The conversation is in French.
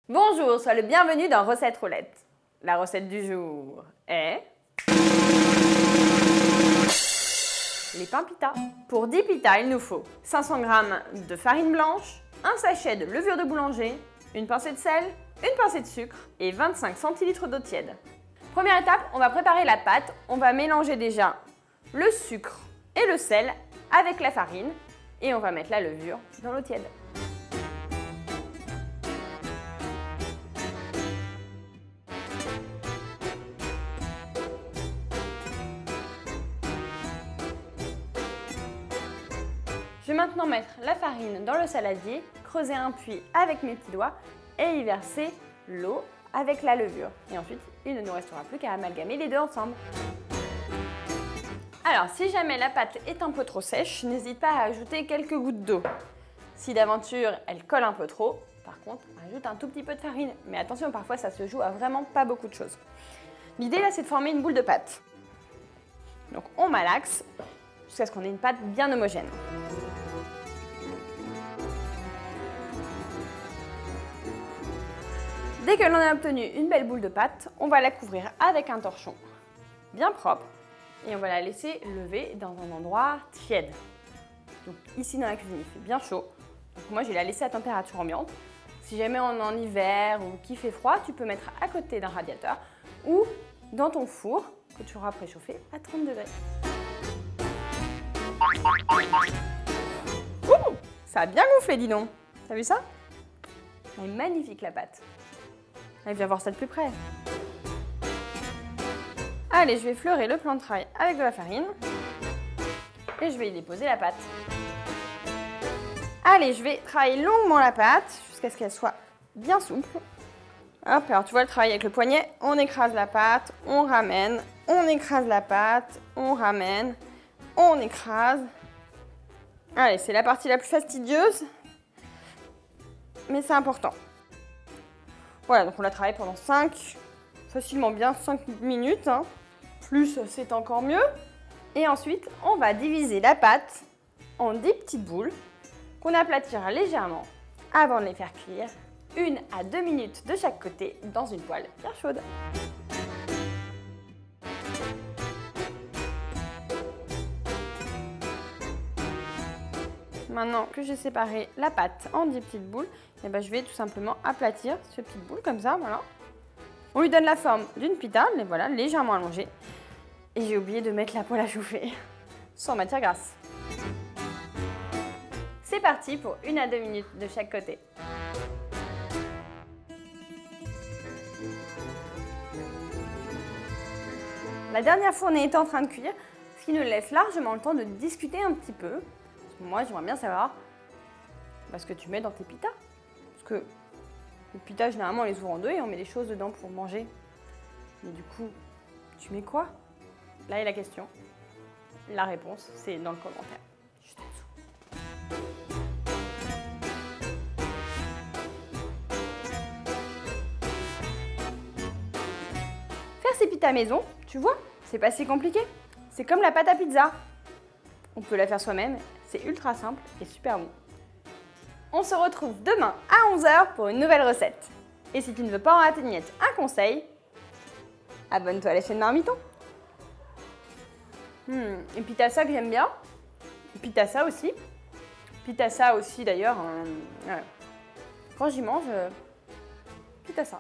Bonjour, sois le bienvenu dans Recette Roulette. La recette du jour est les pains pita. Pour 10 pitas, il nous faut 500 g de farine blanche, un sachet de levure de boulanger, une pincée de sel, une pincée de sucre et 25 centilitres d'eau tiède. Première étape, on va préparer la pâte. On va mélanger déjà le sucre et le sel avec la farine et on va mettre la levure dans l'eau tiède. Je vais maintenant mettre la farine dans le saladier, creuser un puits avec mes petits doigts et y verser l'eau avec la levure. Et ensuite, il ne nous restera plus qu'à amalgamer les deux ensemble. Alors, si jamais la pâte est un peu trop sèche, n'hésite pas à ajouter quelques gouttes d'eau. Si d'aventure elle colle un peu trop, par contre, ajoute un tout petit peu de farine. Mais attention, parfois ça se joue à vraiment pas beaucoup de choses. L'idée là, c'est de former une boule de pâte. Donc on malaxe jusqu'à ce qu'on ait une pâte bien homogène. Dès que l'on a obtenu une belle boule de pâte, on va la couvrir avec un torchon bien propre et on va la laisser lever dans un endroit tiède. Donc ici dans la cuisine, il fait bien chaud. Donc moi, je vais la laisser à température ambiante. Si jamais on est en hiver ou qu'il fait froid, tu peux mettre à côté d'un radiateur ou dans ton four que tu auras préchauffé à 30 degrés. Ouh, ça a bien gonflé, dis donc. T'as vu ça? Elle est magnifique la pâte. Allez, viens voir ça de plus près. Allez, je vais fleurer le plan de travail avec de la farine. Et je vais y déposer la pâte. Allez, je vais travailler longuement la pâte jusqu'à ce qu'elle soit bien souple. Hop, alors tu vois le travail avec le poignet. On écrase la pâte, on ramène, on écrase la pâte, on ramène, on écrase. Allez, c'est la partie la plus fastidieuse, mais c'est important. Voilà, donc on la travaille pendant facilement bien 5 minutes. Plus, c'est encore mieux. Et ensuite, on va diviser la pâte en 10 petites boules qu'on aplatira légèrement avant de les faire cuire 1 à 2 minutes de chaque côté dans une poêle bien chaude. Maintenant que j'ai séparé la pâte en 10 petites boules, et ben je vais tout simplement aplatir ces petites boules comme ça, voilà. On lui donne la forme d'une pita, mais voilà, légèrement allongée. Et j'ai oublié de mettre la poêle à chauffer, sans matière grasse. C'est parti pour 1 à 2 minutes de chaque côté. La dernière fournée est en train de cuire, ce qui nous laisse largement le temps de discuter un petit peu. Moi, j'aimerais bien savoir ce que tu mets dans tes pitas. Parce que les pitas, généralement, on les ouvre en deux et on met des choses dedans pour manger. Mais du coup, tu mets quoi? Là est la question. La réponse, c'est dans le commentaire. Juste en dessous. Faire ses pitas maison, tu vois, c'est pas si compliqué. C'est comme la pâte à pizza. On peut la faire soi-même, c'est ultra simple et super bon. On se retrouve demain à 11 h pour une nouvelle recette. Et si tu ne veux pas en rater une miette, un conseil, abonne-toi à la chaîne Marmiton. Et pitassa que j'aime bien. Pitassa aussi. Pitassa aussi d'ailleurs. Quand j'y mange, pitassa.